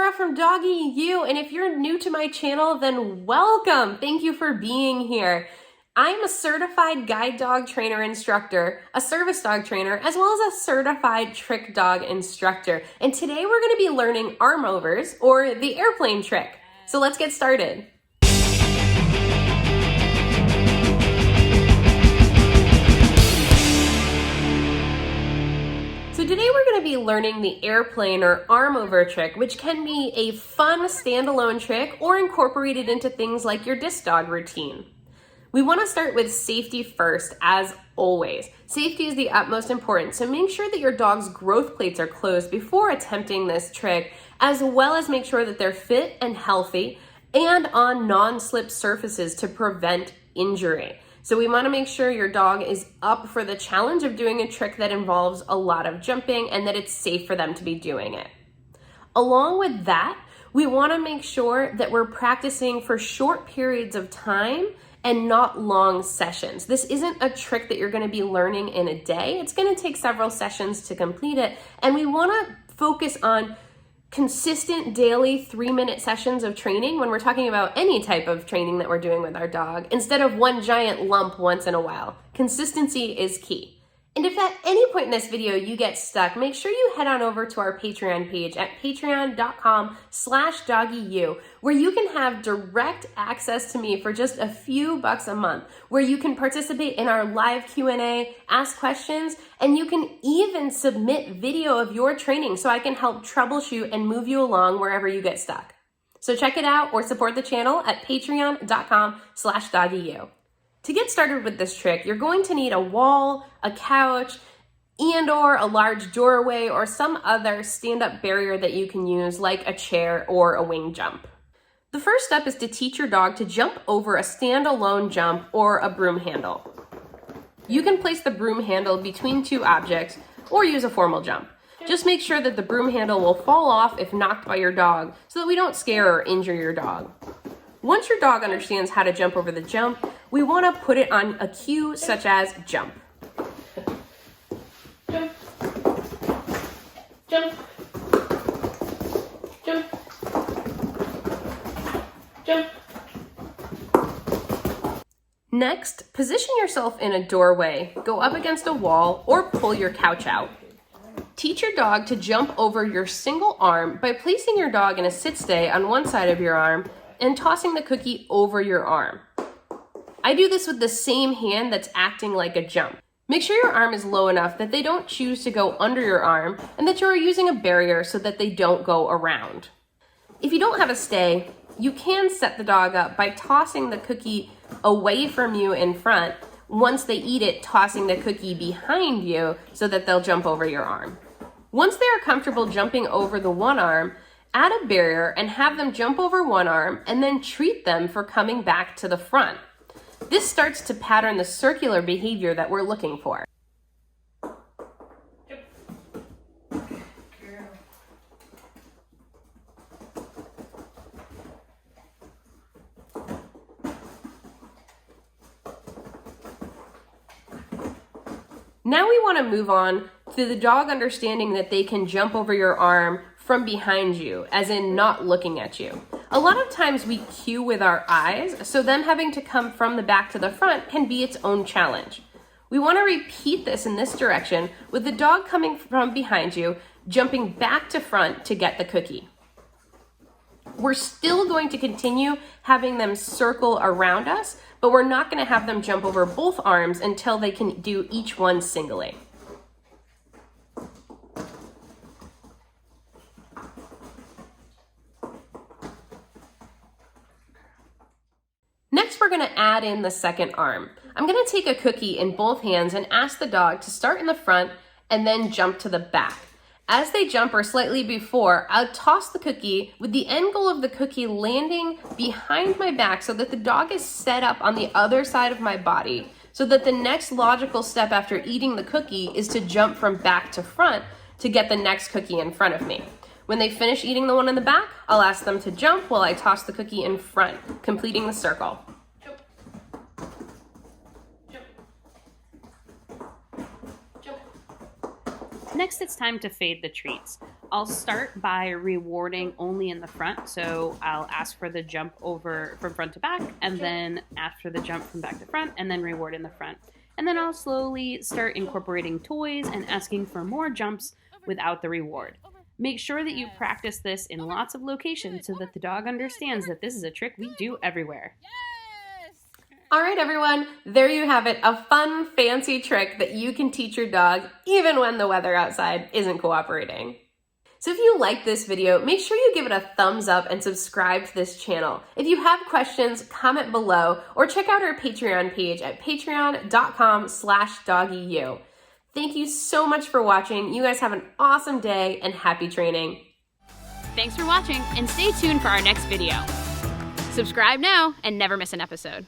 Laura from Doggy U, and if you're new to my channel, then welcome. Thank you for being here. I'm a certified guide dog trainer instructor, a service dog trainer, as well as a certified trick dog instructor. And today we're going to be learning arm overs, or the airplane trick. So let's get started. So today we're going to be learning the airplane or arm over trick, which can be a fun standalone trick or incorporated into things like your disc dog routine. We want to start with safety first, as always. Safety is the utmost importance, so make sure that your dog's growth plates are closed before attempting this trick, as well as make sure that they're fit and healthy and on non-slip surfaces to prevent injury. So we want to make sure your dog is up for the challenge of doing a trick that involves a lot of jumping and that it's safe for them to be doing it. Along with that, we want to make sure that we're practicing for short periods of time and not long sessions. This isn't a trick that you're going to be learning in a day. It's going to take several sessions to complete it, and we want to focus on consistent daily 3-minute sessions of training when we're talking about any type of training that we're doing with our dog, instead of one giant lump once in a while. Consistency is key. And if at any point in this video you get stuck, make sure you head on over to our Patreon page at patreon.com/doggyu, where you can have direct access to me for just a few bucks a month, where you can participate in our live Q&A, ask questions, and you can even submit video of your training so I can help troubleshoot and move you along wherever you get stuck. So check it out or support the channel at patreon.com/doggyu. To get started with this trick, you're going to need a wall, a couch, and/or a large doorway or some other stand-up barrier that you can use, like a chair or a wing jump. The first step is to teach your dog to jump over a standalone jump or a broom handle. You can place the broom handle between two objects or use a formal jump. Just make sure that the broom handle will fall off if knocked by your dog so that we don't scare or injure your dog. Once your dog understands how to jump over the jump, we want to put it on a cue such as jump. Jump. Jump. Jump. Jump. Next, position yourself in a doorway, go up against a wall, or pull your couch out. Teach your dog to jump over your single arm by placing your dog in a sit stay on one side of your arm and tossing the cookie over your arm. I do this with the same hand that's acting like a jump. Make sure your arm is low enough that they don't choose to go under your arm and that you're using a barrier so that they don't go around. If you don't have a stay, you can set the dog up by tossing the cookie away from you in front. Once they eat it, tossing the cookie behind you so that they'll jump over your arm. Once they are comfortable jumping over the one arm, add a barrier and have them jump over one arm and then treat them for coming back to the front. This starts to pattern the circular behavior that we're looking for. Now we want to move on to the dog understanding that they can jump over your arm from behind you, as in not looking at you. A lot of times we cue with our eyes, so them having to come from the back to the front can be its own challenge. We want to repeat this in this direction with the dog coming from behind you, jumping back to front to get the cookie. We're still going to continue having them circle around us, but we're not going to have them jump over both arms until they can do each one singly. Next, we're going to add in the second arm. I'm going to take a cookie in both hands and ask the dog to start in the front and then jump to the back. As they jump, or slightly before, I'll toss the cookie with the end goal of the cookie landing behind my back so that the dog is set up on the other side of my body, so that the next logical step after eating the cookie is to jump from back to front to get the next cookie in front of me. When they finish eating the one in the back, I'll ask them to jump while I toss the cookie in front, completing the circle. Jump. Jump. Jump. Next, it's time to fade the treats. I'll start by rewarding only in the front, so I'll ask for the jump over from front to back, and then after the jump from back to front, and then reward in the front. And then I'll slowly start incorporating toys and asking for more jumps without the reward. Make sure that you practice this in lots of locations so that the dog understands that this is a trick we do everywhere. All right, everyone, there you have it, a fun, fancy trick that you can teach your dog even when the weather outside isn't cooperating. So if you like this video, make sure you give it a thumbs up and subscribe to this channel. If you have questions, comment below or check out our Patreon page at patreon.com/doggyu. Thank you so much for watching. You guys have an awesome day and happy training. Thanks for watching and stay tuned for our next video. Subscribe now and never miss an episode.